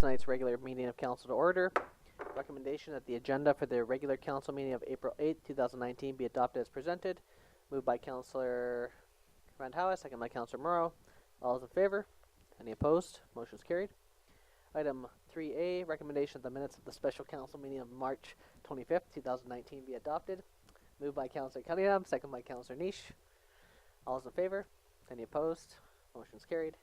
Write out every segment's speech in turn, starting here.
tonight's regular meeting of council to order. Recommendation that the agenda for the regular council meeting of April 8th, 2019 be adopted as presented. Moved by Councillor Randhawa, second by Councillor Morrow. All those in favor? Any opposed? Motion is carried. Item 3A, recommendation that the minutes of the special council meeting of March 25th, 2019 be adopted. Moved by Councillor Cunningham, second by Councillor Niche. All those in favor? Any opposed? Motion is carried.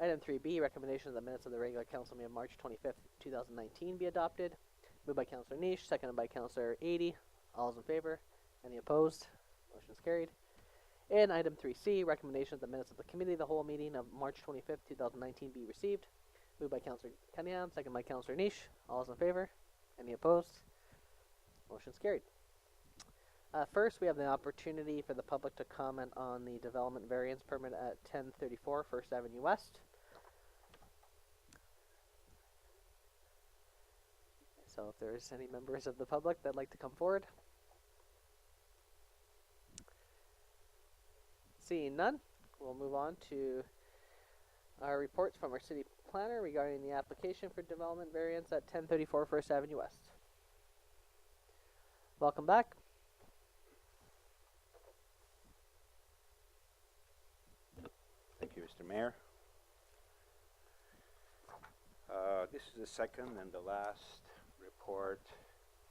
Item 3B, recommendation of the minutes of the regular council meeting of March 25th, 2019 be adopted. Moved by Councillor Niche, seconded by Councillor 80. All those in favor? Any opposed? Motion is carried. And item 3C, recommendation of the minutes of the committee of the whole meeting of March 25th, 2019 be received. Moved by Councillor Cunningham, seconded by Councillor Niche. All those in favor? Any opposed? Motion is carried. First, we have the opportunity for the public to comment on the development variance permit at 1034 First Avenue West. So if there's any members of the public that'd like to come forward. Seeing none, we'll move on to our reports from our city planner regarding the application for development variance at 1034 First Avenue West. Welcome back. Thank you, Mr. Mayor. This is the second and the last report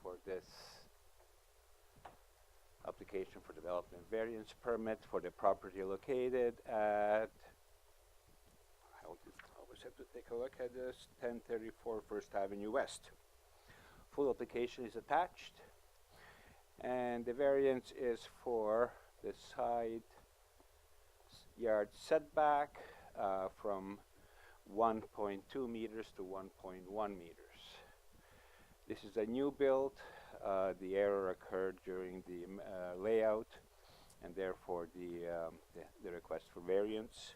for this application for development variance permit for the property located at, I always have to take a look at this, 1034 First Avenue West. Full application is attached, and the variance is for the side yard setback from 1.2 meters to 1.1 meters. This is a new build. The error occurred during the layout, and therefore the request for variance.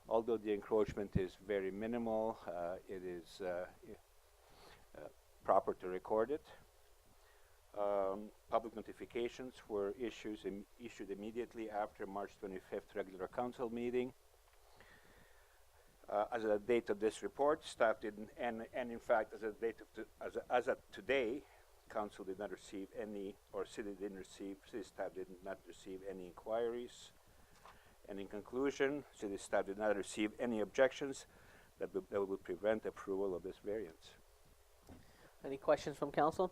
Although the encroachment is very minimal, it is proper to record it. Public notifications were issued immediately after March 25th regular council meeting. As of the date of this report, staff didn't, and in fact, as of the date of of today, council did not receive any, or city staff did not receive any inquiries. And in conclusion, city staff did not receive any objections that would prevent approval of this variance. Any questions from council?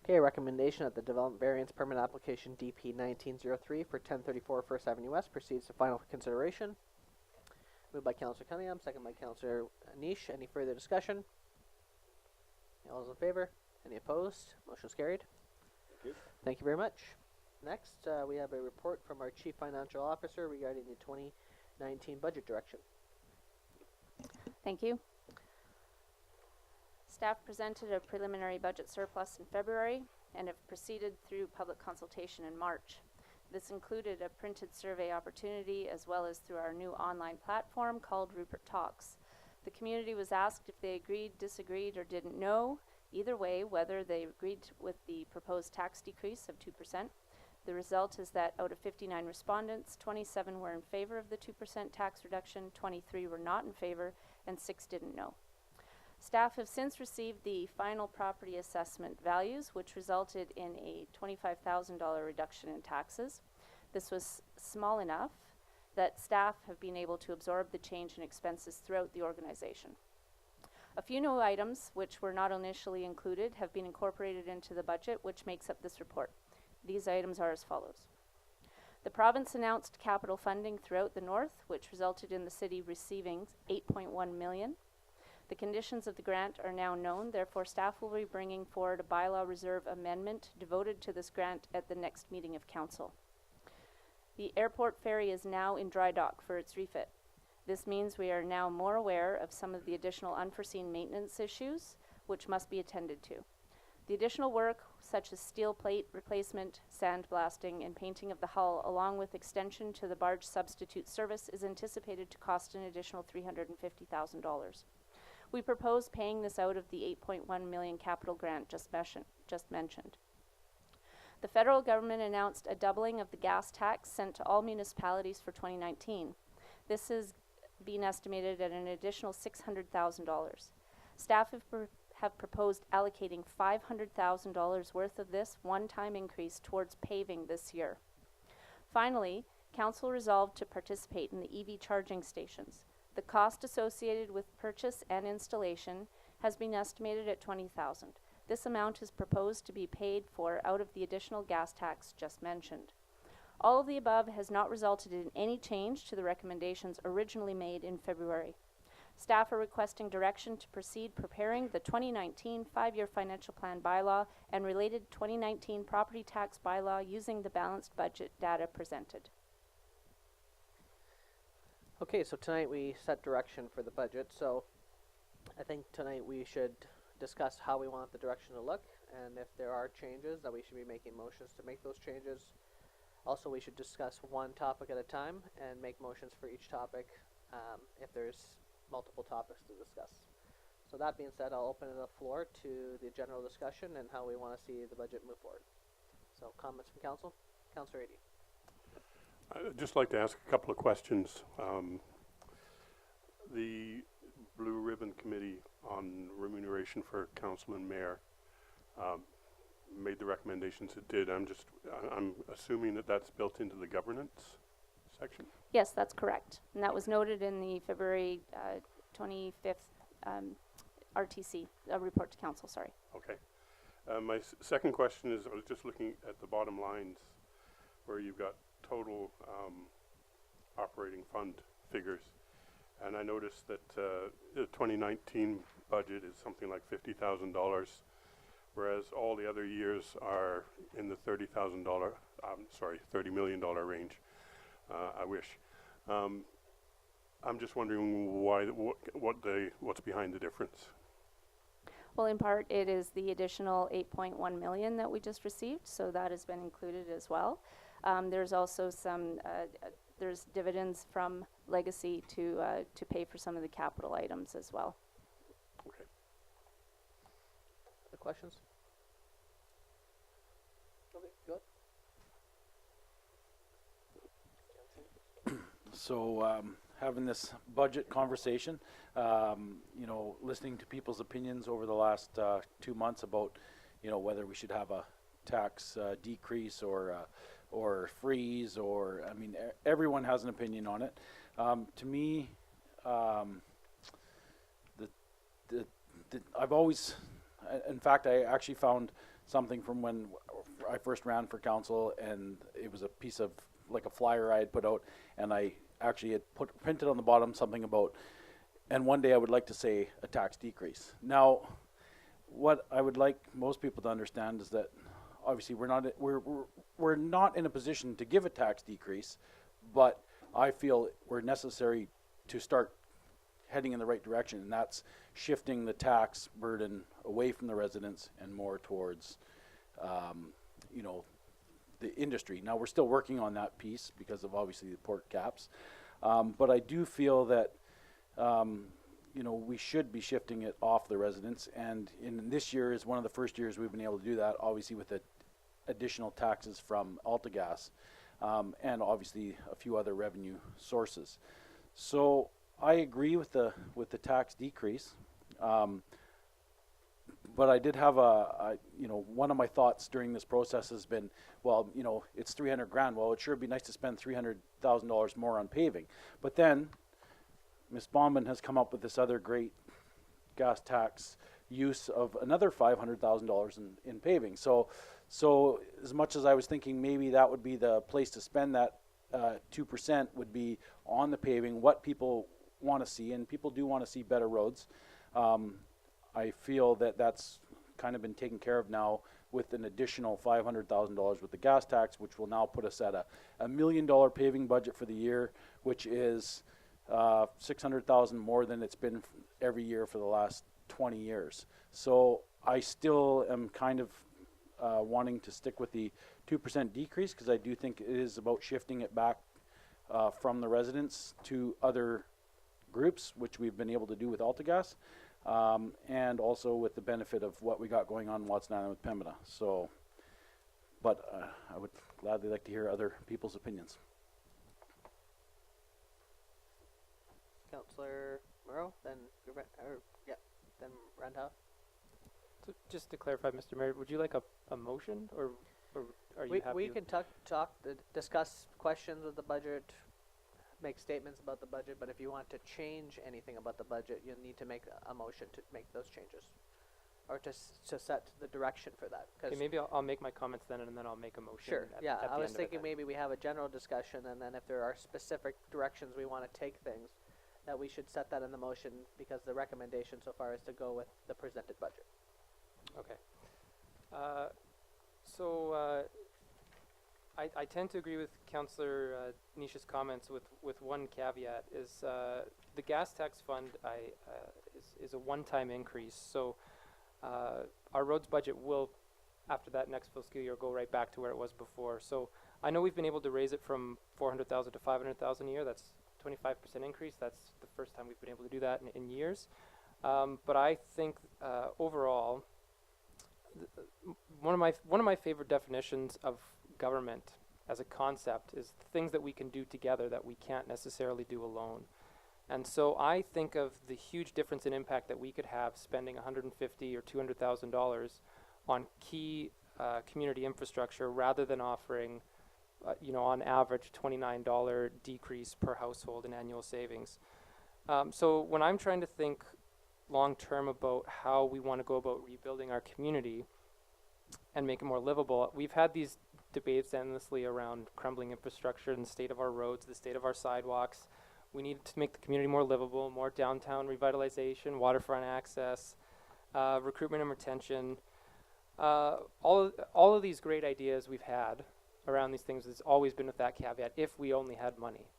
Okay, recommendation that the development variance permit application DP 1903 for 1034 First Avenue West proceeds to final consideration. Moved by Councillor Cunningham, second by Councillor Niche. Any further discussion? All those in favor? Any opposed? Motion is carried. Thank you. Thank you very much. Next, we have a report from our Chief Financial Officer regarding the 2019 budget direction. Thank you. Staff presented a preliminary budget surplus in February and have proceeded through public consultation in March. This included a printed survey opportunity as well as through our new online platform called Rupert Talks. The community was asked if they agreed, disagreed, or didn't know, either way, whether they agreed with the proposed tax decrease of 2%. The result is that out of 59 respondents, 27 were in favor of the 2% tax reduction, 23 were not in favor, and 6 didn't know. Staff have since received the final property assessment values, which resulted in a $25,000 reduction in taxes. This was small enough that staff have been able to absorb the change in expenses throughout the organization. A few new items, which were not initially included, have been incorporated into the budget, which makes up this report. These items are as follows. The province announced capital funding throughout the north, which resulted in the city receiving $8.1 million. The conditions of the grant are now known, therefore staff will be bringing forward a bylaw reserve amendment devoted to this grant at the next meeting of council. The airport ferry is now in dry dock for its refit. This means we are now more aware of some of the additional unforeseen maintenance issues which must be attended to. The additional work, such as steel plate replacement, sandblasting, and painting of the hull, along with extension to the barge substitute service, is anticipated to cost an additional $350,000. We propose paying this out of the $8.1 million capital grant just mentioned. The federal government announced a doubling of the gas tax sent to all municipalities for 2019. This is being estimated at an additional $600,000. Staff have proposed allocating $500,000 worth of this one-time increase towards paving this year. Finally, Council resolved to participate in the EV charging stations. The cost associated with purchase and installation has been estimated at $20,000. This amount is proposed to be paid for out of the additional gas tax just mentioned. All of the above has not resulted in any change to the recommendations originally made in February. Staff are requesting direction to proceed preparing the 2019 5-year financial plan bylaw and related 2019 property tax bylaw using the balanced budget data presented. Okay, so tonight we set direction for the budget, so I think tonight we should discuss how we want the direction to look, and if there are changes, that we should be making motions to make those changes. Also, we should discuss one topic at a time and make motions for each topic if there's multiple topics to discuss. So that being said, I'll open the floor to the general discussion and how we want to see the budget move forward. So comments from council? Councillor Ady. I'd just like to ask a couple of questions. The Blue Ribbon Committee on Remuneration for Council and Mayor made the recommendations it did. I'm assuming that that's built into the governance section? Yes, that's correct. And that was noted in the February 25th RTC, report to council, sorry. Okay. My second question is, I was just looking at the bottom lines where you've got total operating fund figures, and I noticed that the 2019 budget is something like $50,000, whereas all the other years are in the $30 million range. I wish. I'm just wondering why, what's behind the difference? Well, in part, it is the additional $8.1 million that we just received, so that has been included as well. There's also some, there's dividends from Legacy to pay for some of the capital items as well. Okay. Other questions? Okay, go ahead. So having this budget conversation, you know, listening to people's opinions over the last 2 months about, you know, whether we should have a tax decrease or freeze, or, I mean, everyone has an opinion on it. To me, I've always, in fact, I actually found something from when I first ran for council, and it was a piece of, like a flyer I had put out, and I actually had printed on the bottom something about, and one day I would like to say a tax decrease. Now, what I would like most people to understand is that obviously we're not in a position to give a tax decrease, but I feel we're necessary to start heading in the right direction, and that's shifting the tax burden away from the residents and more towards, you know, the industry. Now, we're still working on that piece because of obviously the port caps, but I do feel that you know, we should be shifting it off the residents, and in this year is one of the first years we've been able to do that, obviously with the additional taxes from AltaGas, and obviously a few other revenue sources. So I agree with the tax decrease, but I did have you know, one of my thoughts during this process has been, well, you know, it's 300 grand. Well, it sure would be nice to spend $300,000 more on paving. But then Ms. Bauman has come up with this other great gas tax use of another $500,000 in paving. So as much as I was thinking maybe that would be the place to spend that 2% would be on the paving, what people want to see, and people do want to see better roads. I feel that that's kind of been taken care of now with an additional $500,000 with the gas tax, which will now put us at a $1 million paving budget for the year, which is $600,000 more than it's been every year for the last 20 years. So I still am kind of wanting to stick with the 2% decrease, because I do think it is about shifting it back from the residents to other groups, which we've been able to do with AltaGas, and also with the benefit of what we got going on in Watson Island with Pembina. So, but I would gladly like to hear other people's opinions. Councillor Murrow, then then Randall. So just to clarify, Mr. Mayor, would you like a motion, or are you happy? We can discuss questions with the budget, make statements about the budget, but if you want to change anything about the budget, you'll need to make a motion to make those changes, or to set the direction for that. Okay, maybe I'll make my comments then, and then I'll make a motion. Sure. At, Yeah, at the I was end of it thinking then. maybe we have a general discussion, and then if there are specific directions we want to take things, that we should set that in the motion, because the recommendation so far is to go with the presented budget. Okay. I tend to agree with Councillor Nisha's comments with one caveat is the gas tax fund is a one-time increase. So our roads budget will, after that next fiscal year, go right back to where it was before. So I know we've been able to raise it from 400,000 to 500,000 a year. That's 25% increase. That's the first time we've been able to do that in years. But I think overall, one of my favorite definitions of government as a concept is things that we can do together that we can't necessarily do alone. And so I think of the huge difference in impact that we could have spending $150,000 or $200,000 on key community infrastructure rather than offering, on average $29 decrease per household in annual savings. So when I'm trying to think long term about how we want to go about rebuilding our community and make it more livable, we've had these debates endlessly around crumbling infrastructure and the state of our roads, the state of our sidewalks. We need to make the community more livable, more downtown revitalization, waterfront access, recruitment and retention. All of these great ideas we've had around these things has always been with that caveat, if we only had money.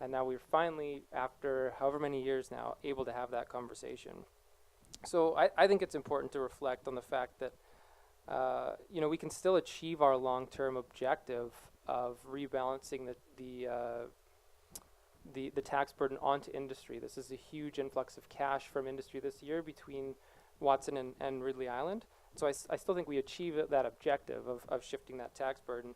And now we're finally, after however many years now, able to have that conversation. So I think it's important to reflect on the fact that we can still achieve our long-term objective of rebalancing the tax burden onto industry. This is a huge influx of cash from industry this year between Watson and Ridley Island. So I still think we achieve that objective of shifting that tax burden.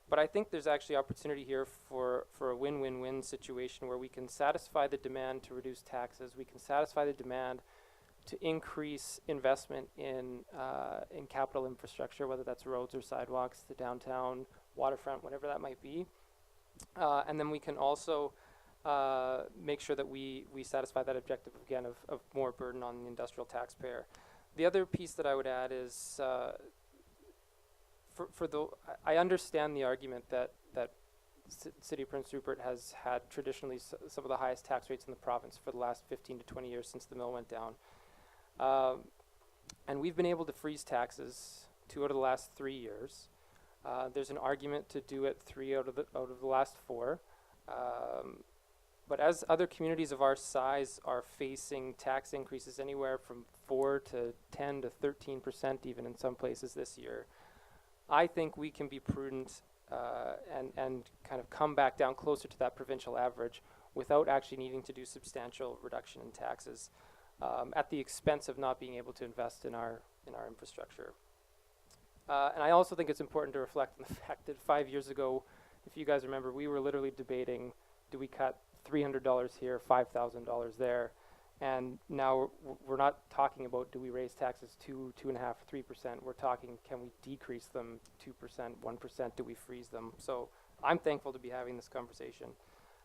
But I think there's actually opportunity here for a win-win-win situation where we can satisfy the demand to reduce taxes, we can satisfy the demand to increase investment in capital infrastructure, whether that's roads or sidewalks, the downtown, waterfront, whatever that might be. And then we can also make sure that we satisfy that objective, again, of more burden on the industrial taxpayer. The other piece that I would add is, I understand the argument that City of Prince Rupert has had traditionally some of the highest tax rates in the province for the last 15 to 20 years since the mill went down. And we've been able to freeze taxes 2 out of the last 3 years. There's an argument to do it 3 out of the last 4. But as other communities of our size are facing tax increases anywhere from 4 to 10 to 13% even in some places this year, I think we can be prudent and kind of come back down closer to that provincial average without actually needing to do substantial reduction in taxes at the expense of not being able to invest in our infrastructure. And I also think it's important to reflect on the fact that 5 years ago, if you guys remember, we were literally debating, do we cut $300 here, $5,000 there? And now we're not talking about do we raise taxes 2, 2.5, 3%. We're talking, can we decrease them 2%, 1%? Do we freeze them? So I'm thankful to be having this conversation.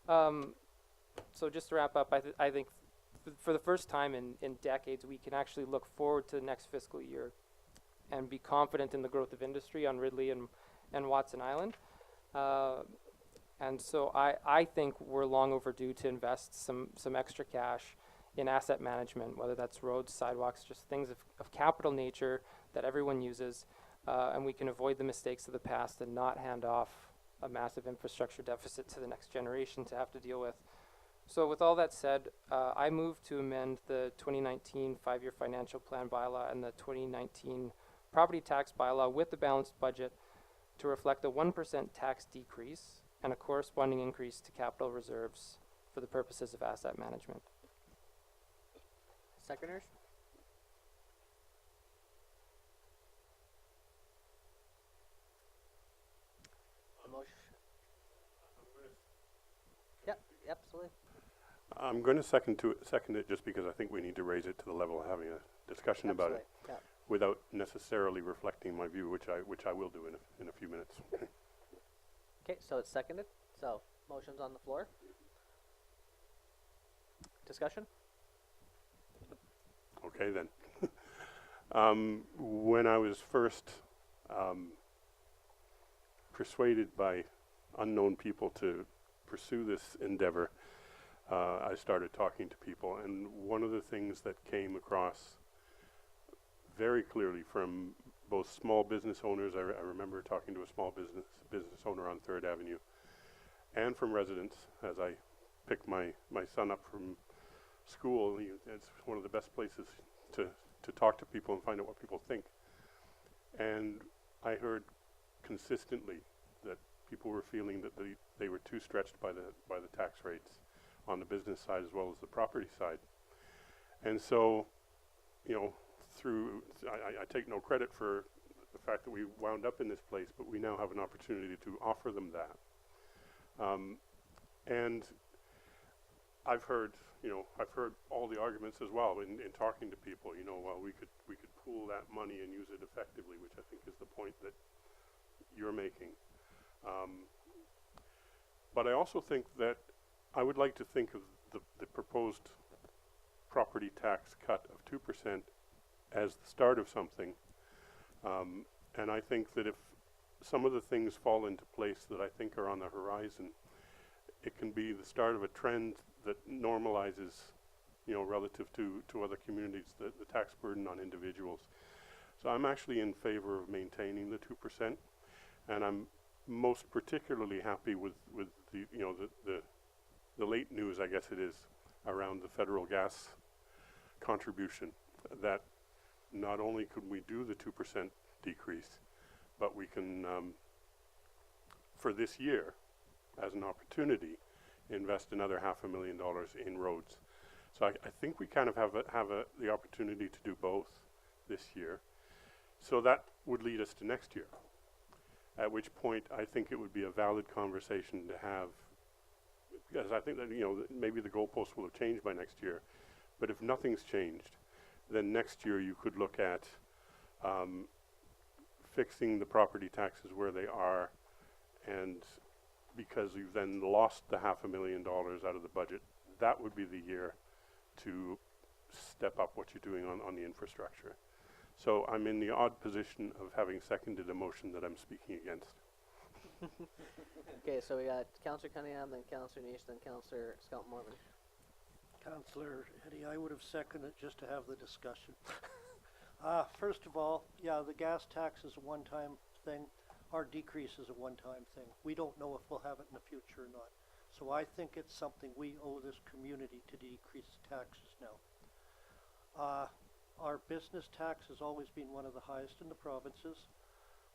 So just to wrap up, I think for the first time in decades, we can actually look forward to the next fiscal year and be confident in the growth of industry on Ridley and Watson Island. And so I think we're long overdue to invest some extra cash in asset management, whether that's roads, sidewalks, just things of capital nature that everyone uses, and we can avoid the mistakes of the past and not hand off a massive infrastructure deficit to the next generation to have to deal with. So with all that said, I move to amend the 2019 5-year financial plan bylaw and the 2019 property tax bylaw with the balanced budget to reflect a 1% tax decrease and a corresponding increase to capital reserves for the purposes of asset management. Seconders? The motion. Yep, absolutely. I'm going to second it just because I think we need to raise it to the level of having a discussion about it Yeah. without necessarily reflecting my view, which I will do in a few minutes. Okay, so it's seconded. So motion's on the floor. Discussion? Okay then. When I was first persuaded by unknown people to pursue this endeavor, I started talking to people, and one of the things that came across very clearly from both small business owners, I remember talking to a small business owner on 3rd Avenue, and from residents as I picked my son up from school. It's one of the best places to talk to people and find out what people think. And I heard consistently that people were feeling that they were too stretched by the tax rates on the business side as well as the property side. And so, you know, I take no credit for the fact that we wound up in this place, but we now have an opportunity to offer them that. And I've heard all the arguments as well in talking to people. You know, well, we could pool that money and use it effectively, which I think is the point that you're making. But I also think that I would like to think of the proposed property tax cut of 2% as the start of something. And I think that if some of the things fall into place that I think are on the horizon, it can be the start of a trend that normalizes, you know, relative to other communities, the tax burden on individuals. So I'm actually in favor of maintaining the 2%, and I'm most particularly happy with the, you know, the late news, I guess it is, around the federal gas contribution, that not only could we do the 2% decrease, but we can, for this year, as an opportunity, invest another $500,000 in roads. So I think we kind of have the opportunity to do both this year. So that would lead us to next year, at which point I think it would be a valid conversation to have, because I think that, you know, maybe the goalposts will have changed by next year, but if nothing's changed, then next year you could look at fixing the property taxes where they are, and because you've then lost the $500,000 out of the budget, that would be the year to step up what you're doing on the infrastructure. So I'm in the odd position of having seconded a motion that I'm speaking against. Okay, so we got Councillor Cunningham, then Councillor Niche, then Councillor Scott Mormon. Councillor Eddie, I would have seconded just to have the discussion. First of all, yeah, the gas tax is a one-time thing. Our decrease is a one-time thing. We don't know if we'll have it in the future or not. So I think it's something we owe this community to decrease taxes now. Our business tax has always been one of the highest in the provinces.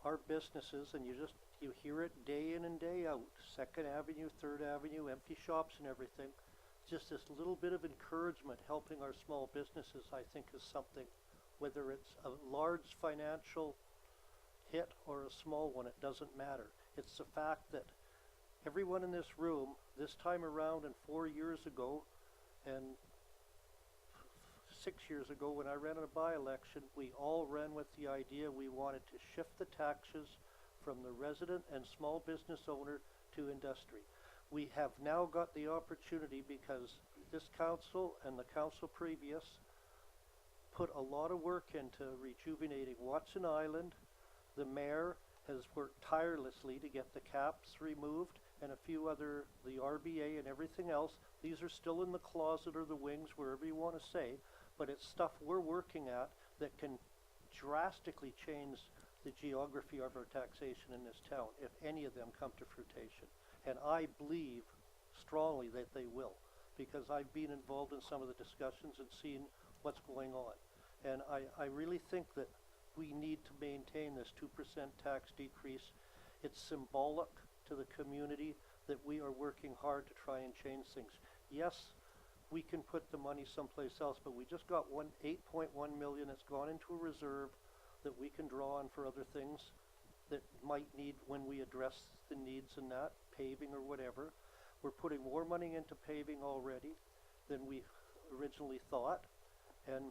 Our businesses, and you hear it day in and day out, 2nd Avenue, 3rd Avenue, empty shops and everything. Just this little bit of encouragement helping our small businesses, I think, is something, whether it's a large financial hit or a small one, it doesn't matter. It's the fact that everyone in this room, this time around and 4 years ago, and 6 years ago when I ran a by-election, we all ran with the idea we wanted to shift the taxes from the resident and small business owner to industry. We have now got the opportunity, because this council and the council previous put a lot of work into rejuvenating Watson Island. The mayor has worked tirelessly to get the caps removed, and a few other, the RBA and everything else. These are still in the closet or the wings, wherever you want to say, but it's stuff we're working at that can drastically change the geography of our taxation in this town, if any of them come to fruition. And I believe strongly that they will, because I've been involved in some of the discussions and seen what's going on. And I really think that we need to maintain this 2% tax decrease. It's symbolic to the community that we are working hard to try and change things. Yes, we can put the money someplace else, but we just got $8.1 million that's gone into a reserve that we can draw on for other things that might need when we address the needs in that, paving or whatever. We're putting more money into paving already. than we originally thought, and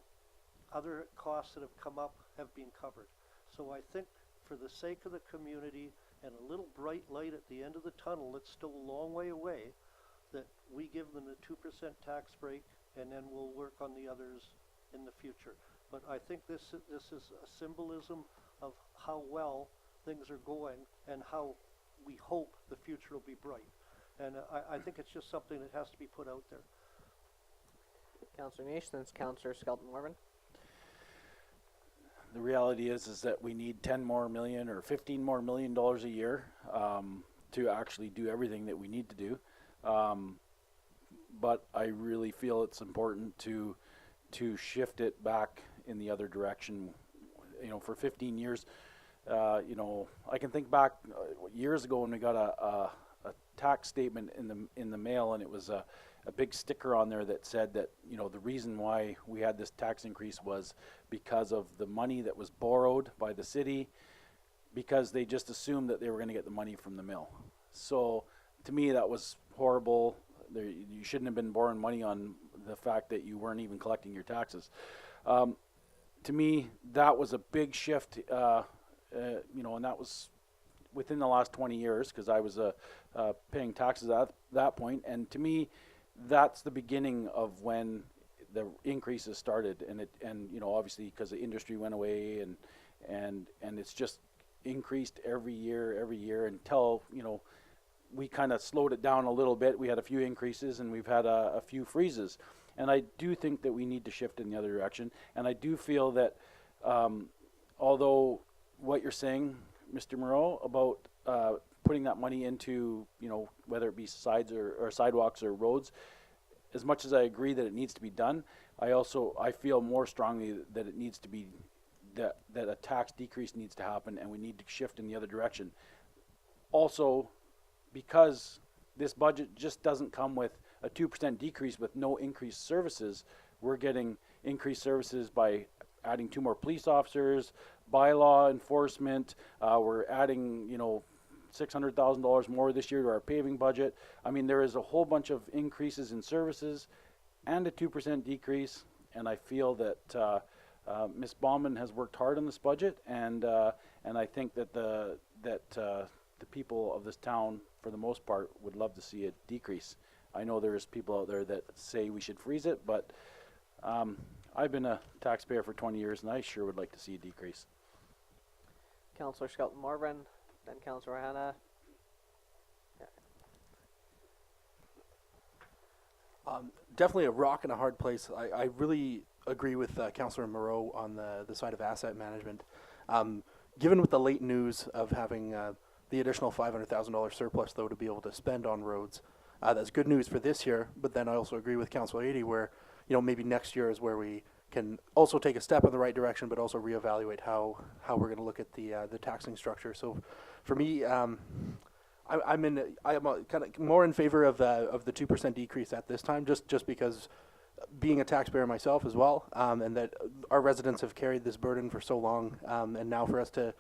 other costs that have come up have been covered. So I think for the sake of the community and a little bright light at the end of the tunnel that's still a long way away, that we give them the 2% tax break, and then we'll work on the others in the future. But I think this is a symbolism of how well things are going and how we hope the future will be bright. And I think it's just something that has to be put out there. Councillor Nation, then Councillor Skelton Morvan. The reality is that we need 10 more million or 15 more $million a year to actually do everything that we need to do. But I really feel it's important to shift it back in the other direction. You know, for 15 years, you know, I can think back years ago when we got a tax statement in the mail, and it was a big sticker on there that said that, you know, the reason why we had this tax increase was because of the money that was borrowed by the city, because they just assumed that they were going to get the money from the mill. So to me, that was horrible. You shouldn't have been borrowing money on the fact that you weren't even collecting your taxes. To me, that was a big shift, you know, and that was within the last 20 years, because I was paying taxes at that point. And to me, that's the beginning of when the increases started, and you know, obviously because the industry went away, and it's just increased every year until, you know, we kind of slowed it down a little bit. We had a few increases, and we've had a few freezes, and I do think that we need to shift in the other direction. And I do feel that although what you're saying, Mr. Moreau, about putting that money into, you know, whether it be sides or sidewalks or roads, as much as I agree that it needs to be done, I feel more strongly that it needs to be, that a tax decrease needs to happen, and we need to shift in the other direction. Also, because this budget just doesn't come with a 2% decrease with no increased services, we're getting increased services by adding 2 more police officers, bylaw enforcement. We're adding, you know, $600,000 more this year to our paving budget. I mean, there is a whole bunch of increases in services and a 2% decrease, and I feel that Ms. Baumann has worked hard on this budget, and I think that the people of this town, for the most part, would love to see it decrease. I know there's people out there that say we should freeze it, but I've been a taxpayer for 20 years, and I sure would like to see a decrease. Councillor Skelton Morvan, then Councillor Hannah. Definitely a rock and a hard place. I really agree with Councillor Moreau on the side of asset management. Given with the late news of having the additional $500,000 surplus, though, to be able to spend on roads, that's good news for this year. But then I also agree with Councillor 80, where, you know, maybe next year is where we can also take a step in the right direction, but also reevaluate how we're going to look at the taxing structure. So, for me, I'm kind of more in favor of the 2% decrease at this time, just because being a taxpayer myself as well, and that our residents have carried this burden for so long, and now for us to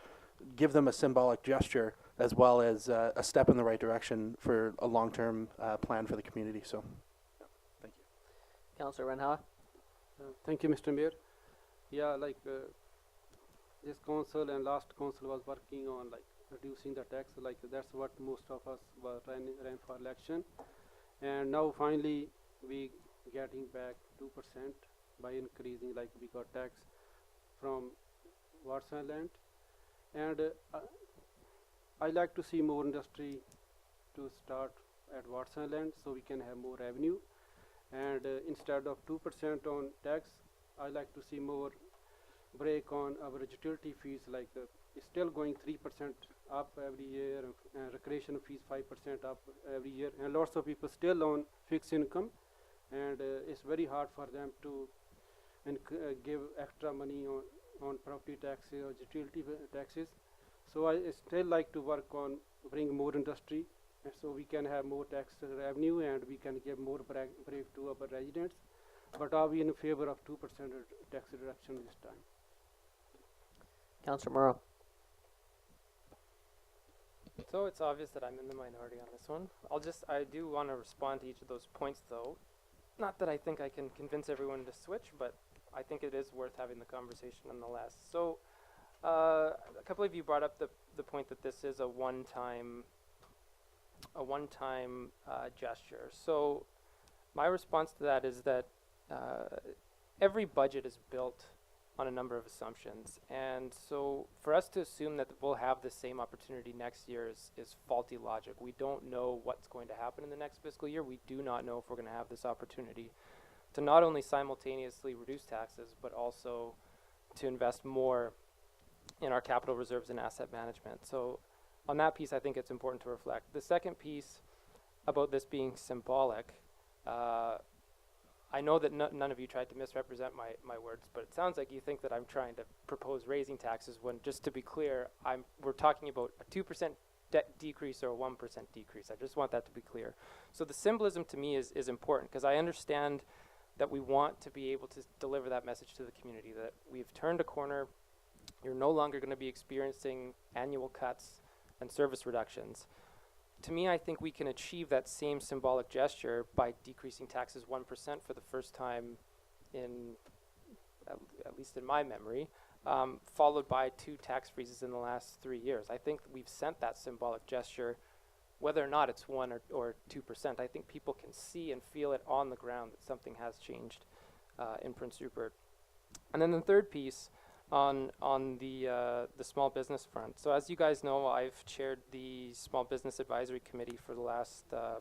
give them a symbolic gesture as well as a step in the right direction for a long-term plan for the community. So, yeah, thank you. Councillor Renha. Thank you, Mr. Mayor. Yeah, like this council and last council was working on like reducing the tax. Like that's what most of us were ran for election, and now finally we getting back 2% by increasing, like we got tax from waterside land, and I like to see more industry to start at waterside land so we can have more revenue. And instead of 2% on tax, I like to see more break on our utility fees. Like it's still going 3% up every year, and recreation fees 5% up every year, and lots of people still on fixed income, and it's very hard for them to give extra money on property taxes or utility taxes. So I still like to work on bring more industry, and so we can have more tax revenue and we can give more break to our residents. But are we in favor of 2% tax reduction this time? Councillor Moreau. So it's obvious that I'm in the minority on this one. I do want to respond to each of those points, though. not that I think I can convince everyone to switch, but I think it is worth having the conversation nonetheless. So, a couple of you brought up the point that this is a one-time gesture. So, my response to that is that every budget is built on a number of assumptions, and so for us to assume that we'll have the same opportunity next year is faulty logic. We don't know what's going to happen in the next fiscal year. We do not know if we're going to have this opportunity to not only simultaneously reduce taxes, but also to invest more in our capital reserves and asset management. So on that piece, I think it's important to reflect. The second piece about this being symbolic, I know that none of you tried to misrepresent my words, but it sounds like you think that I'm trying to propose raising taxes when, just to be clear, we're talking about a 2% decrease or a 1% decrease. I just want that to be clear. So the symbolism to me is important, because I understand that we want to be able to deliver that message to the community, that we've turned a corner. You're no longer going to be experiencing annual cuts and service reductions. To me, I think we can achieve that same symbolic gesture by decreasing taxes 1% for the first time in, at least in my memory, followed by 2 tax freezes in the last 3 years. I think we've sent that symbolic gesture, whether or not it's 1 or 2%. I think people can see and feel it on the ground that something has changed in Prince Rupert. And then the third piece on the small business front. So as you guys know, I've chaired the Small Business Advisory Committee for the last, I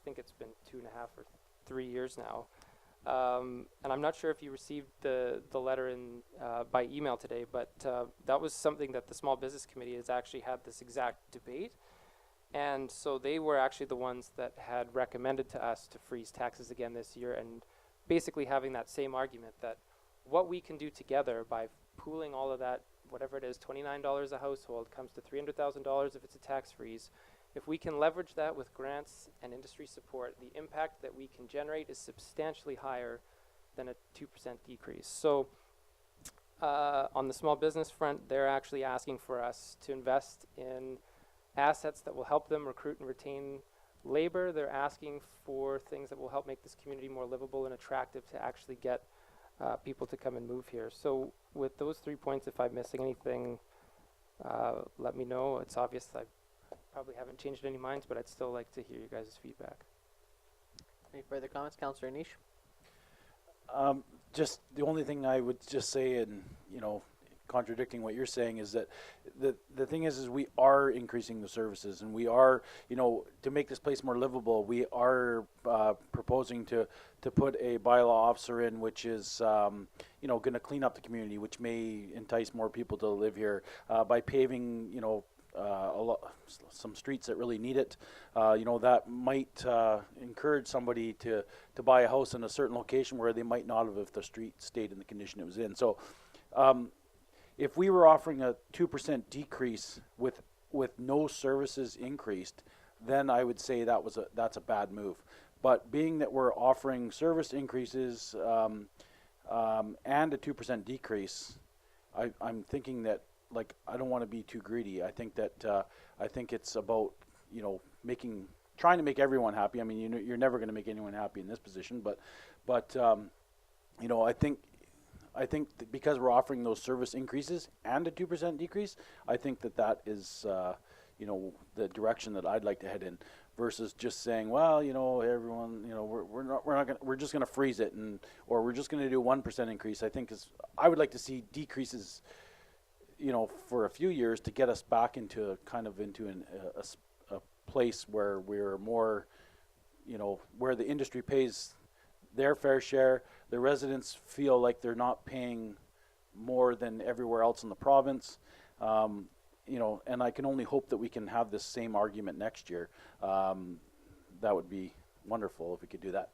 think it's been 2.5 or 3 years now. And I'm not sure if you received the letter by email today, but that was something that the Small Business Committee has actually had this exact debate. And so they were actually the ones that had recommended to us to freeze taxes again this year, and basically having that same argument that what we can do together by pooling all of that, whatever it is, $29 a household comes to $300,000 if it's a tax freeze. If we can leverage that with grants and industry support, the impact that we can generate is substantially higher than a 2% decrease. So on the small business front, they're actually asking for us to invest in assets that will help them recruit and retain labor. They're asking for things that will help make this community more livable and attractive to actually get people to come and move here. So with those 3 points, if I'm missing anything, let me know. It's obvious I probably haven't changed any minds, but I'd still like to hear you guys' feedback. Any further comments, Councillor Anish? Just the only thing I would just say, and contradicting what you're saying, is that the thing is we are increasing the services, and we are, to make this place more livable, we are proposing to put a bylaw officer in, which is going to clean up the community, which may entice more people to live here by paving some streets that really need it. That might encourage somebody to buy a house in a certain location where they might not have if the street stayed in the condition it was in. So if we were offering a 2% decrease with no services increased, then I would say that's a bad move. But being that we're offering service increases and a 2% decrease, I'm thinking that, I don't want to be too greedy. I think that I think it's about trying to make everyone happy. I mean, you're never going to make anyone happy in this position, but I think that because we're offering those service increases and a 2% decrease, I think that is the direction that I'd like to head in, versus just saying, well, everyone, we're just going to freeze it, or we're just going to do 1% increase. I would like to see decreases, for a few years to get us back into a place where we're more, where the industry pays their fair share, the residents feel like they're not paying more than everywhere else in the province, and I can only hope that we can have this same argument next year. That would be wonderful if we could do that.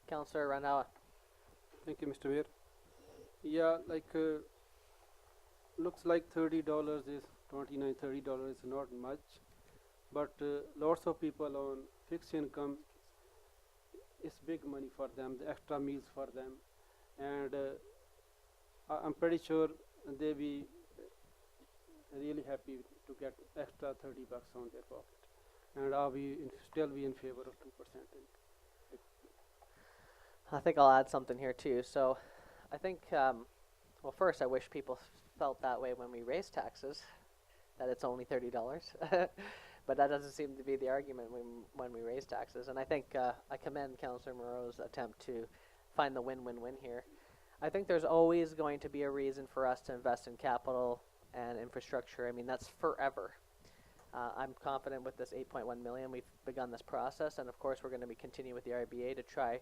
Councillor Randhawa. Thank you, Mr. Mayor. Yeah, looks like $30 is $29-30 is not much, but lots of people on fixed income, it's big money for them, the extra meals for them, and I'm pretty sure they'll be really happy to get extra $30 on their pocket, and I'll still be in favor of 2% I think I'll add something here too. So, I think, well, first, I wish people felt that way when we raise taxes, that it's only $30. But that doesn't seem to be the argument when we raise taxes. And I think I commend Councillor Moreau's attempt to find the win-win-win here. I think there's always going to be a reason for us to invest in capital and infrastructure. I mean, that's forever. I'm confident with this 8.1 million. We've begun this process, and of course, we're going to be continuing with the RBA to try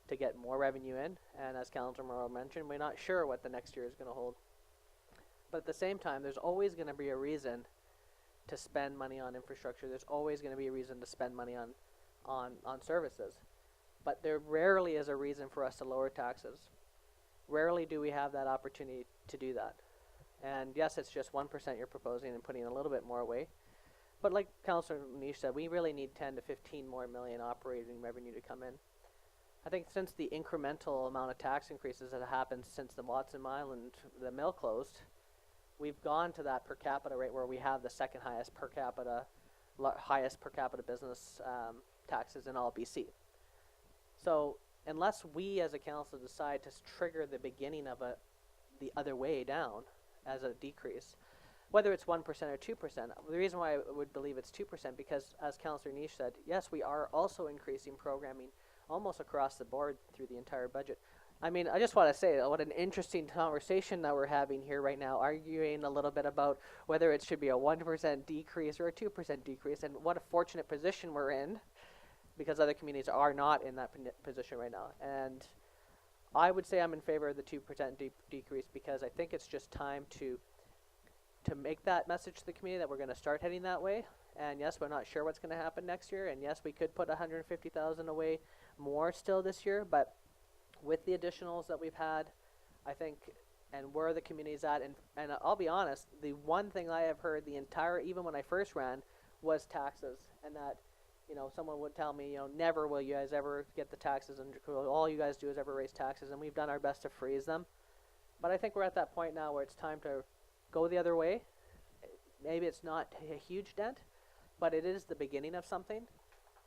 to get more revenue in. And as Councillor Moreau mentioned, we're not sure what the next year is going to hold. But at the same time, there's always going to be a reason to spend money on infrastructure. There's always going to be a reason to spend money on services. But there rarely is a reason for us to lower taxes. Rarely do we have that opportunity to do that. And yes, it's just 1% you're proposing and putting a little bit more away. But like Councillor Nish said, we really need 10 to 15 more million operating revenue to come in. I think since the incremental amount of tax increases that have happened since the Watson Mile and the mill closed, we've gone to that per capita rate where we have the second highest per capita business taxes in all BC. So unless we as a council decide to trigger the beginning of the other way down as a decrease, whether it's 1% or 2%, the reason why I would believe it's 2% because, as Councillor Nish said, yes, we are also increasing programming almost across the board through the entire budget. I mean, I just want to say what an interesting conversation that we're having here right now, arguing a little bit about whether it should be a 1% decrease or a 2% decrease, and what a fortunate position we're in, because other communities are not in that position right now. And I would say I'm in favor of the 2% decrease because I think it's just time to make that message to the community that we're going to start heading that way. And yes, we're not sure what's going to happen next year. And yes, we could put 150,000 away more still this year. But with the additionals that we've had, I think, and where the community's at, and I'll be honest, the one thing I have heard even when I first ran, was taxes. And that, someone would tell me, never will you guys ever get the taxes under control. All you guys do is ever raise taxes. And we've done our best to freeze them. But I think we're at that point now where it's time to go the other way. Maybe it's not a huge dent, but it is the beginning of something.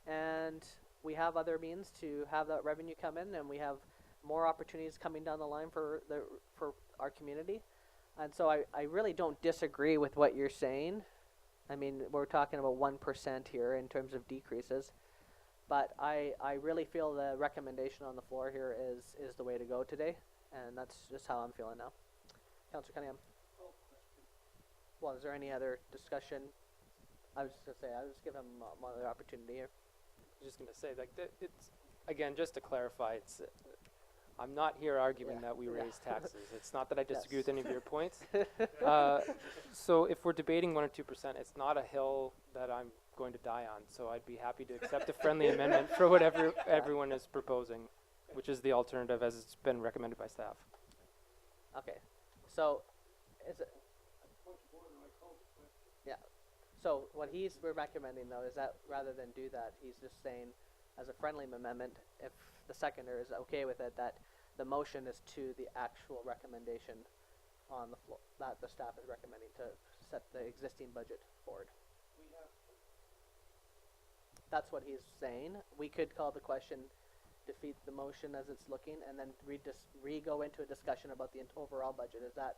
And we have other means to have that revenue come in, and we have more opportunities coming down the line for our community. And so I really don't disagree with what you're saying. I mean, we're talking about 1% here in terms of decreases. But I really feel the recommendation on the floor here is the way to go today. And that's just how I'm feeling now. Councillor Cunningham. Well, is there any other discussion? I was just going to say, I'll just give him one other opportunity here. I was just going to say, it's, again, just to clarify, I'm not here arguing that we raise taxes. It's not that I disagree with any of your points. So if we're debating 1 or 2%, it's not a hill that I'm going to die on. So I'd be happy to accept a friendly amendment for whatever everyone is proposing, which is the alternative as it's been recommended by staff. Okay. So, is it? Yeah. So what we're recommending though is that rather than do that, he's just saying, as a friendly amendment, if the seconder is okay with it, that the motion is to the actual recommendation on the floor that the staff is recommending to set the existing budget forward. That's what he's saying. We could call the question defeat the motion as it's looking, and then go into a discussion about the overall budget. Is that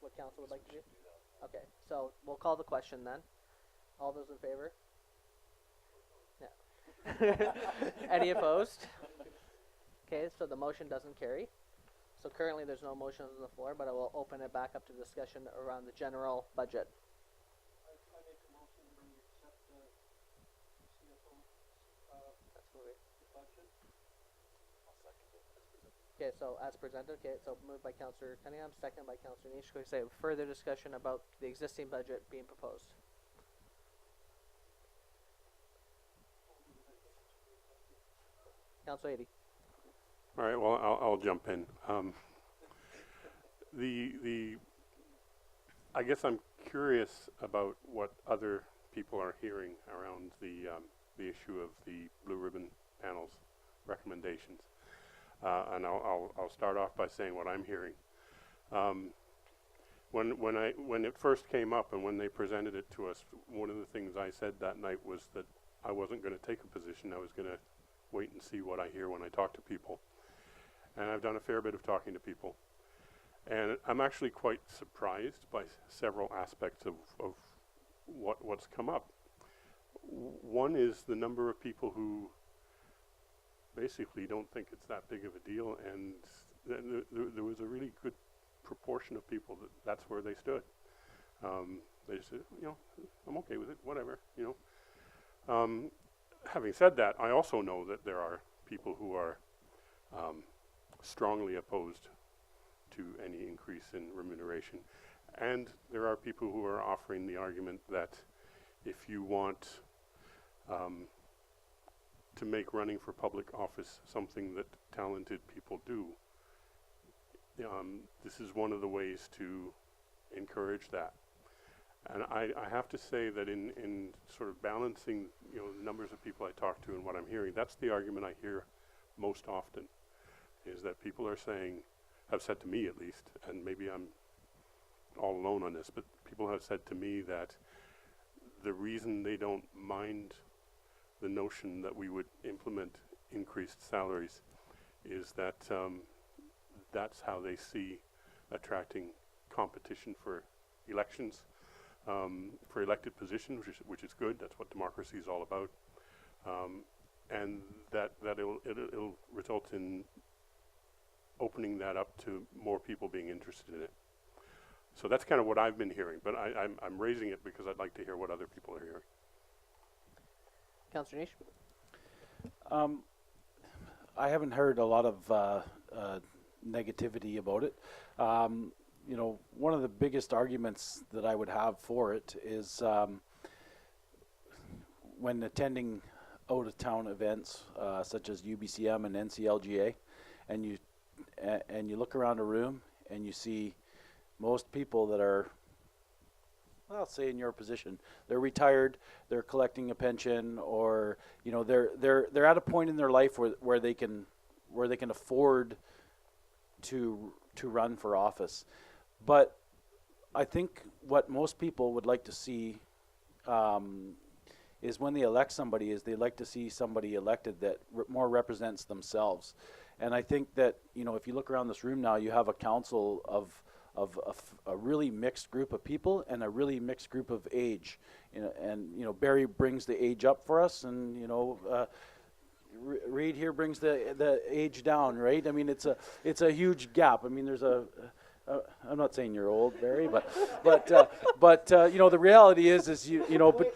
what council would like to do? Okay, so we'll call the question then. All those in favor? Yeah. Any opposed? Okay, so the motion doesn't carry. So currently there's no motion on the floor, but I will open it back up to discussion around the general budget. I make a motion to accept the CFO budget. Okay, so as presented, okay, so moved by Councillor Cunningham, second by Councillor Nish. Can we say further discussion about the existing budget being proposed? Councillor 80. All right, well, I'll jump in. I guess I'm curious about what other people are hearing around the issue of the Blue Ribbon panel's recommendations. And I'll start off by saying what I'm hearing. When it first came up and when they presented it to us, one of the things I said that night was that I wasn't going to take a position. I was going to wait and see what I hear when I talk to people. And I've done a fair bit of talking to people. And I'm actually quite surprised by several aspects of what's come up. One is the number of people who basically don't think it's that big of a deal, and there was a really good proportion of people that's where they stood. They said, you know, I'm okay with it, whatever, you know. Having said that, I also know that there are people who are strongly opposed to any increase in remuneration. And there are people who are offering the argument that if you want to make running for public office something that talented people do, this is one of the ways to encourage that. And I have to say that in sort of balancing, you know, the numbers of people I talk to and what I'm hearing, that's the argument I hear most often, is that people are saying, have said to me at least, and maybe I'm all alone on this, but people have said to me that the reason they don't mind the notion that we would implement increased salaries is that that's how they see attracting competition for elections, for elected positions, which is good. That's what democracy is all about, and that it'll result in opening that up to more people being interested in it. So that's kind of what I've been hearing, but I'm raising it because I'd like to hear what other people are hearing. Councillor Nish? I haven't heard a lot of negativity about it. You know, one of the biggest arguments that I would have for it is when attending out-of-town events such as UBCM and NCLGA, and you look around a room and you see most people that are, well, say in your position, they're retired, they're collecting a pension, or you know, they're at a point in their life where they can afford to run for office. But I think what most people would like to see is when they elect somebody, is they like to see somebody elected that more represents themselves. And I think that, you know, if you look around this room now, you have a council of a really mixed group of people and a really mixed group of age. You know, and you know, Barry brings the age up for us, and you know, Reid here brings the age down, right? I mean, it's a huge gap. I mean, there's I'm not saying you're old, Barry, but you know, the reality is you know, but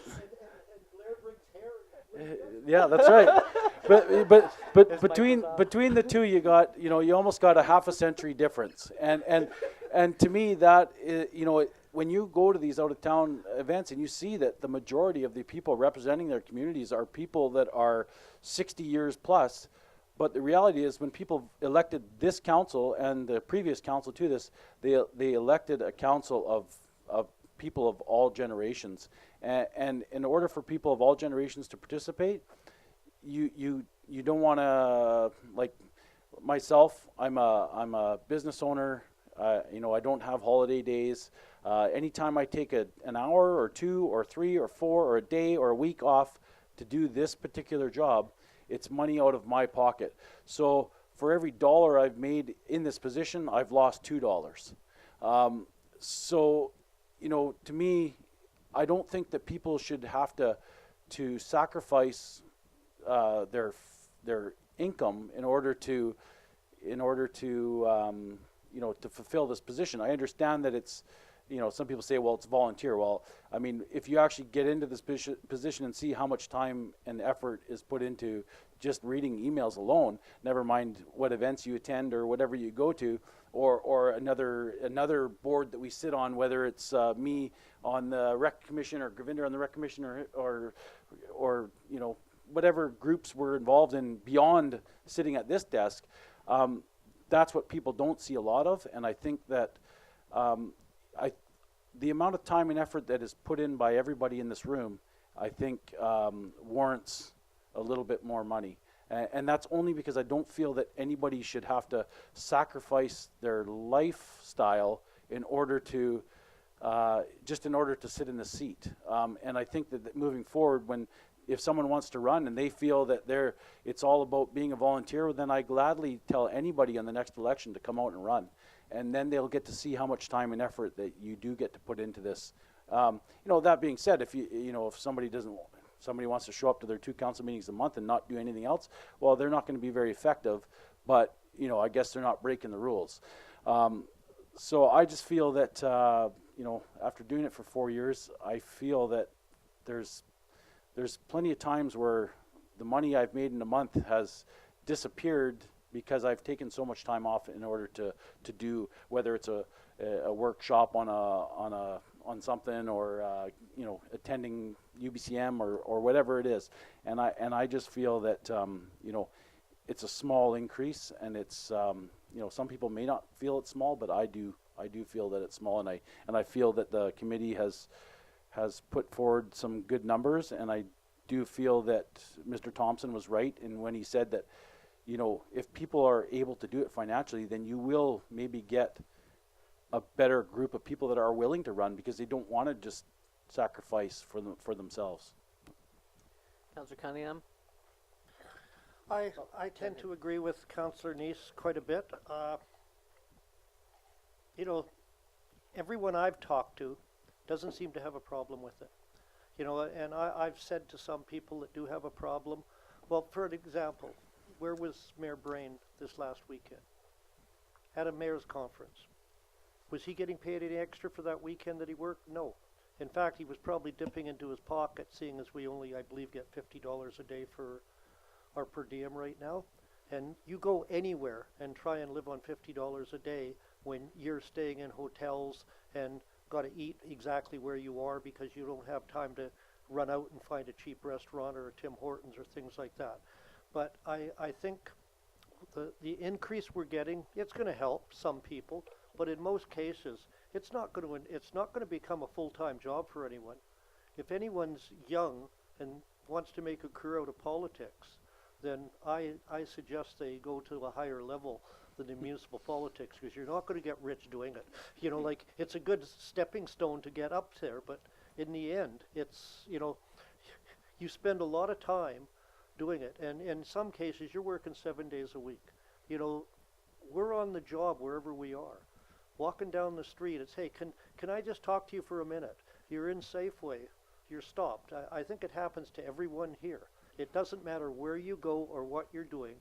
yeah, that's right. But between the two, you got, you know, you almost got a half a century difference, and to me that you know, when you go to these out of town events and you see that the majority of the people representing their communities are people that are 60 years plus. But the reality is, when people elected this council and the previous council to this, they elected a council of people of all generations. And in order for people of all generations to participate, you don't want to, like myself, I'm a business owner. You know, I don't have holiday days. Anytime I take an hour or 2 or 3 or 4 or a day or a week off to do this particular job, it's money out of my pocket. So for every dollar I've made in this position, I've lost $2. So, you know, to me, I don't think that people should have to sacrifice their income in order to you know, to fulfill this position. I understand that it's, you know, some people say, well, it's volunteer. Well, I mean, if you actually get into this position and see how much time and effort is put into just reading emails alone, never mind what events you attend or whatever you go to, or another board that we sit on, whether it's me on the rec commission or Gravinder on the rec commission, or you know, whatever groups we're involved in beyond sitting at this desk. That's what people don't see a lot of, and I think that the amount of time and effort that is put in by everybody in this room, I think warrants a little bit more money. And that's only because I don't feel that anybody should have to sacrifice their lifestyle in order to just in order to sit in the seat. And I think that moving forward, when if someone wants to run and they feel that it's all about being a volunteer, then I gladly tell anybody on the next election to come out and run. And then they'll get to see how much time and effort that you do get to put into this. That being said, if if somebody wants to show up to their 2 council meetings a month and not do anything else, well, they're not going to be very effective, but, I guess they're not breaking the rules. So I just feel that, after doing it for 4 years, I feel that there's plenty of times where the money I've made in a month has disappeared because I've taken so much time off in order to do, whether it's a workshop on something, or attending UBCM or whatever it is, and I just feel that it's a small increase, and it's some people may not feel it's small, but I do feel that it's small, and I feel that the committee has put forward some good numbers, and I do feel that Mr. Thompson was right in when he said that if people are able to do it financially, then you will maybe get a better group of people that are willing to run because they don't want to just sacrifice for themselves. Councillor Cunningham? I tend to agree with Councillor Neese quite a bit. Everyone I've talked to doesn't seem to have a problem with it. And I've said to some people that do have a problem, well, for an example, where was Mayor Brain this last weekend? At a mayor's conference. Was he getting paid any extra for that weekend that he worked? No. In fact, he was probably dipping into his pocket, seeing as we only, I believe, get $50 a day for our per diem right now. And you go anywhere and try and live on $50 a day when you're staying in hotels and got to eat exactly where you are because you don't have time to run out and find a cheap restaurant or a Tim Hortons or things like that. But I think the increase we're getting, it's going to help some people, but in most cases, it's not going to become a full-time job for anyone. If anyone's young and wants to make a career out of politics, then I suggest they go to a higher level than the municipal politics, because you're not going to get rich doing it. Like, it's a good stepping stone to get up there, but in the end, it's, you spend a lot of time doing it, and in some cases, you're working 7 days a week. We're on the job wherever we are. Walking down the street, it's, hey, can I just talk to you for a minute? You're in Safeway, you're stopped. I think it happens to everyone here. It doesn't matter where you go or what you're doing.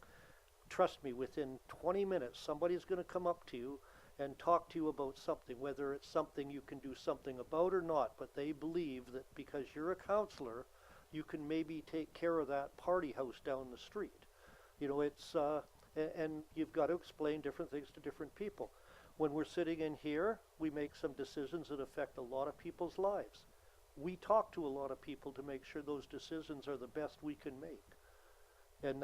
Trust me, within 20 minutes, somebody's going to come up to you and talk to you about something, whether it's something you can do something about or not, but they believe that because you're a counselor, you can maybe take care of that party house down the street. It's, and you've got to explain different things to different people. When we're sitting in here, we make some decisions that affect a lot of people's lives. We talk to a lot of people to make sure those decisions are the best we can make. And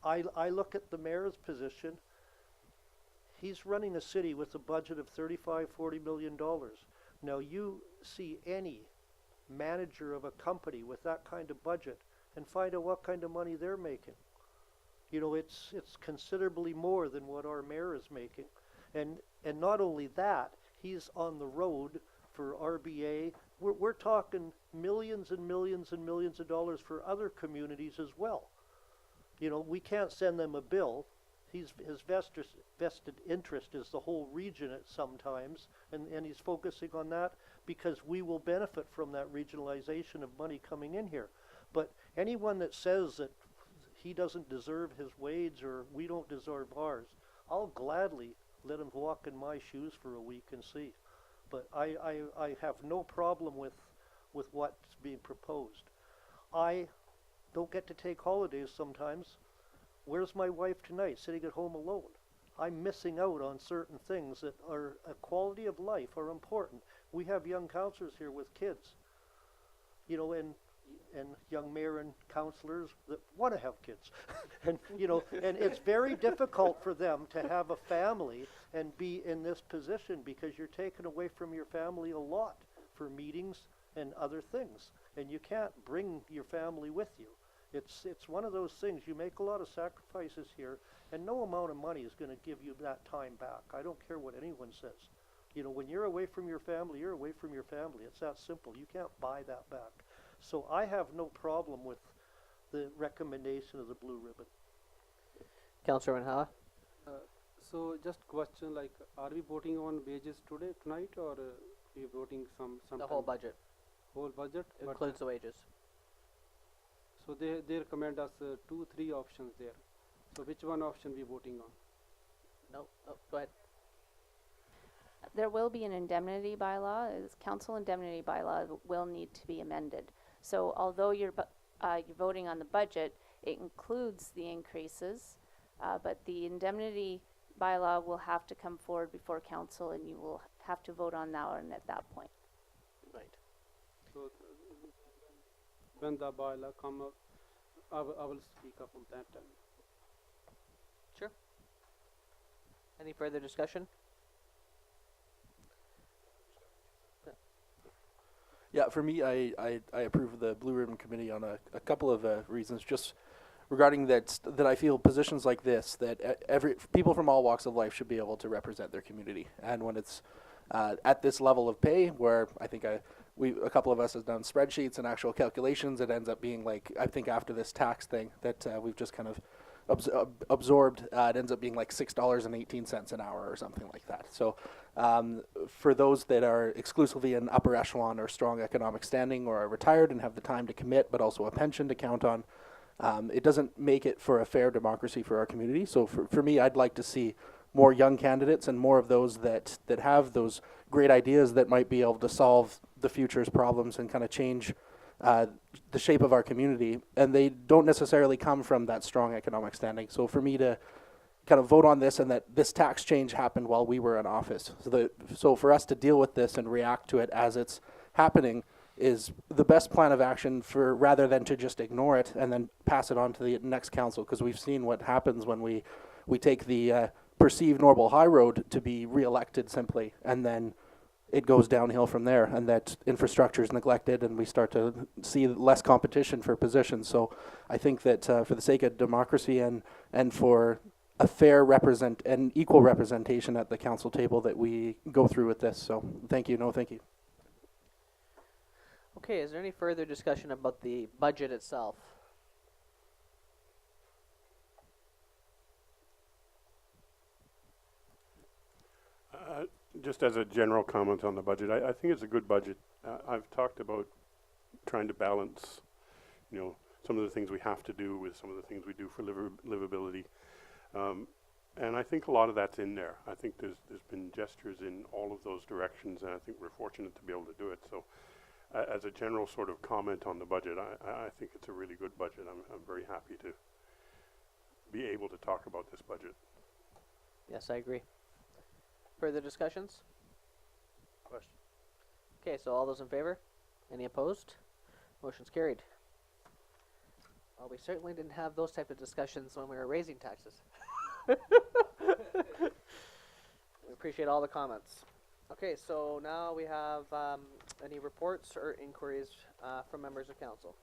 I look at the mayor's position. He's running a city with a budget of $35–40 million. Now you see any manager of a company with that kind of budget and find out what kind of money they're making. It's considerably more than what our mayor is making. And not only that, he's on the road for RBA. We're talking millions and millions and millions of dollars for other communities as well. We can't send them a bill. His vested interest is the whole region at sometimes, and he's focusing on that because we will benefit from that regionalization of money coming in here. But anyone that says that he doesn't deserve his wage or we don't deserve ours, I'll gladly let him walk in my shoes for a week and see. But I have no problem with what's being proposed. I don't get to take holidays sometimes. Where's my wife tonight, sitting at home alone? I'm missing out on certain things that are a quality of life, are important. We have young counselors here with kids, and young mayor and councillors that want to have kids. And it's very difficult for them to have a family and be in this position because you're taken away from your family a lot for meetings and other things, and you can't bring your family with you. It's one of those things. You make a lot of sacrifices here, and no amount of money is going to give you that time back. I don't care what anyone says. When you're away from your family, you're away from your family. It's that simple. You can't buy that back. So I have no problem with the recommendation of the blue ribbon. Councillor Manhala? So just question, like, are we voting on wages tonight, or we voting some The whole budget whole budget? But, includes the wages. so they recommend us 2-3 options there. So which one option we voting on? No, oh, go ahead. There will be an indemnity bylaw. Council indemnity bylaw will need to be amended. So although you're voting on the budget, it includes the increases, but the indemnity bylaw will have to come forward before council, and you will have to vote on that one at that point. Right. So when the bylaw come up, I will speak up on that time. Sure. Any further discussion? Yeah, for me, I approve of the Blue Ribbon Committee on a couple of reasons. Just regarding that I feel positions like this, that people from all walks of life should be able to represent their community. And when it's at this level of pay, where I think a couple of us has done spreadsheets and actual calculations, it ends up being like, I think after this tax thing that we've just kind of absorbed, it ends up being like $6.18 an hour or something like that. So for those that are exclusively in upper echelon or strong economic standing or are retired and have the time to commit but also a pension to count on, it doesn't make it for a fair democracy for our community. So for me, I'd like to see more young candidates and more of those that have those great ideas that might be able to solve the future's problems and kind of change the shape of our community, and they don't necessarily come from that strong economic standing. So for me to kind of vote on this, and that this tax change happened while we were in office, so for us to deal with this and react to it as it's happening is the best plan of action, for rather than to just ignore it and then pass it on to the next council, because we've seen what happens when we take the perceived Normal High Road to be re-elected simply, and then it goes downhill from there, and that infrastructure is neglected, and we start to see less competition for positions. So I think that for the sake of democracy and for a fair and equal representation at the council table, that we go through with this. So thank you. No, thank you. Okay, is there any further discussion about the budget itself? Just as a general comment on the budget, I think it's a good budget. I've talked about trying to balance, some of the things we have to do with some of the things we do for livability. And I think a lot of that's in there. I think there's been gestures in all of those directions, and I think we're fortunate to be able to do it. So as a general sort of comment on the budget, I think it's a really good budget. I'm very happy to be able to talk about this budget. Yes, I agree. Further discussions? Question. Okay, so all those in favor? Any opposed? Motion's carried. Well, we certainly didn't have those type of discussions when we were raising taxes. We appreciate all the comments. Okay, so now we have any reports or inquiries from members of council.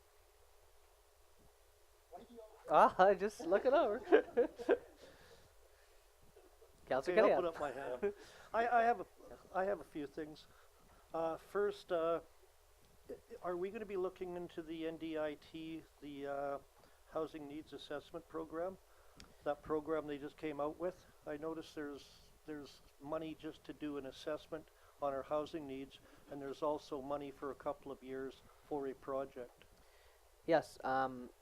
Just look it over. Councilor Okay, I'll Callahan. put up my hand. I have a few things. First, are we going to be looking into the NDIT, the Housing Needs Assessment Program? That program they just came out with. I noticed there's money just to do an assessment on our housing needs, and there's also money for a couple of years for a project. Yes,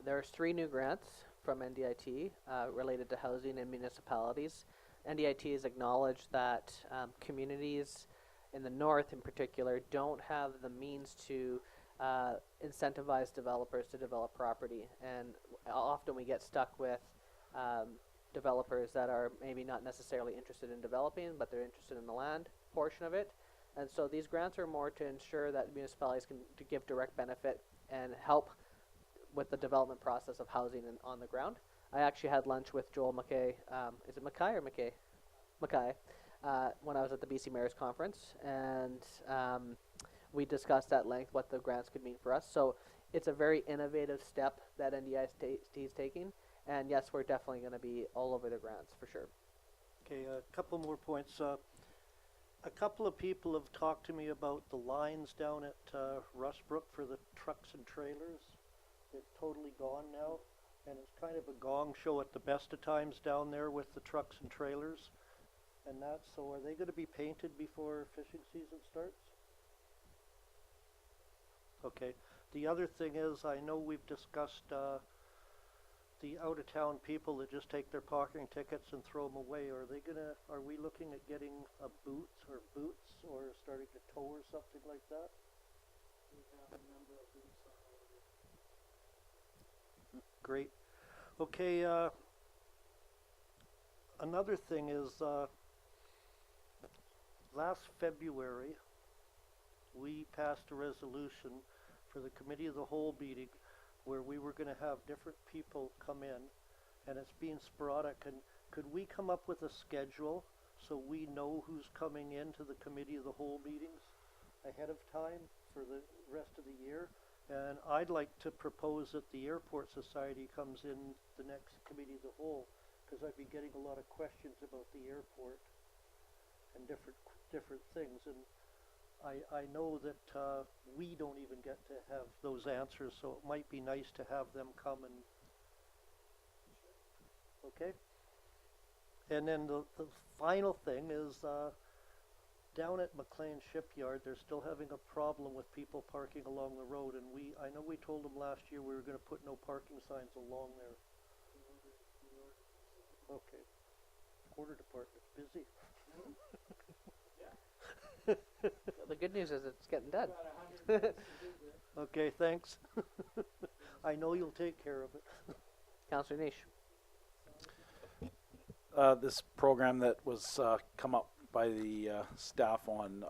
there's 3 new grants from NDIT related to housing and municipalities. NDIT has acknowledged that communities in the north in particular don't have the means to incentivize developers to develop property, and often we get stuck with developers that are maybe not necessarily interested in developing, but they're interested in the land portion of it. And so these grants are more to ensure that municipalities can to give direct benefit and help with the development process of housing on the ground. I actually had lunch with Joel McKay, is it McKay or McKay? McKay, when I was at the BC Mayor's Conference, and we discussed at length what the grants could mean for us. So it's a very innovative step that NDIT is taking, and yes, we're definitely going to be all over the grants for sure. Okay, a couple more points. A couple of people have talked to me about the lines down at Rustbrook for the trucks and trailers. They're totally gone now, and it's kind of a gong show at the best of times down there with the trucks and trailers. And that, so are they going to be painted before fishing season starts? Okay. The other thing is, I know we've discussed the out-of-town people that just take their parking tickets and throw them away. Are we looking at getting a boots or starting to tow or something like that? We have a number of boots on order. Great. Okay, another thing is, last February, we passed a resolution for the Committee of the Whole meeting where we were going to have different people come in, and it's being sporadic. And could we come up with a schedule so we know who's coming into the Committee of the Whole meetings ahead of time for the rest of the year? And I'd like to propose that the Airport Society comes in the next Committee of the Whole, because I've been getting a lot of questions about the airport and different things. And I know that we don't even get to have those answers, so it might be nice to have them come and, okay? And then the final thing is down at Mclean Shipyard, they're still having a problem with people parking along the road, and I know we told them last year we were going to put no parking signs along there. Okay. Order department's busy. The good news is it's getting done. Okay, thanks. I know you'll take care of it. Councillor Niche. This program that was come up by the staff on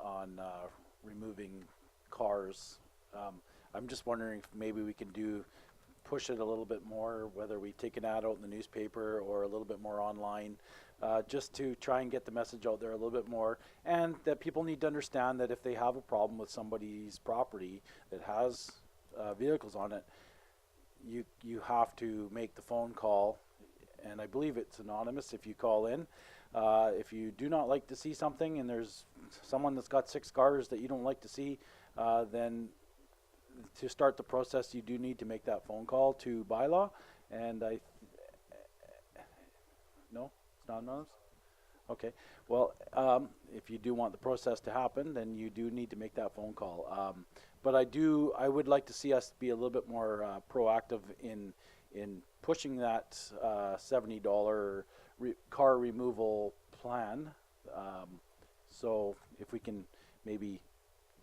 removing cars. I'm just wondering if maybe we can push it a little bit more, whether we take an ad out in the newspaper or a little bit more online, just to try and get the message out there a little bit more, and that people need to understand that if they have a problem with somebody's property that has vehicles on it, you have to make the phone call, and I believe it's anonymous if you call in. If you do not like to see something and there's someone that's got 6 cars that you don't like to see, then to start the process you do need to make that phone call to bylaw. And no, it's not anonymous? Okay, well, if you do want the process to happen, then you do need to make that phone call. But I would like to see us be a little bit more proactive in pushing that $70 car removal plan. So if we can maybe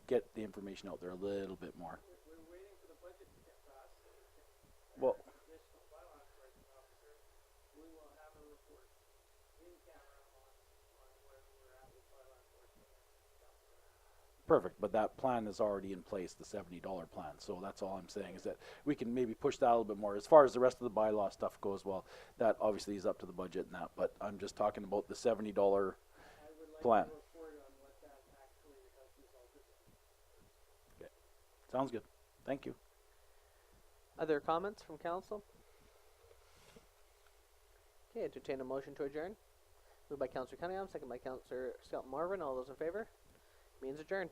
get the information out there a little bit more. We're waiting for the budget to get passed. Well, Additional bylaw enforcement officer, we will have a report in camera on where we're at with bylaw enforcement. perfect, but that plan is already in place, the $70 plan. So that's all I'm saying, is that we can maybe push that a little bit more. As far as the rest of the bylaw stuff goes, well, that obviously is up to the budget and that, but I'm just talking about the $70 I would like plan. to report on what that actually has resulted in. Okay, sounds good. Thank you. Other comments from council? Okay, entertain a motion to adjourn. Moved by Councillor Cunningham, second by Councillor Scott Marvin. All those in favor? Means adjourned.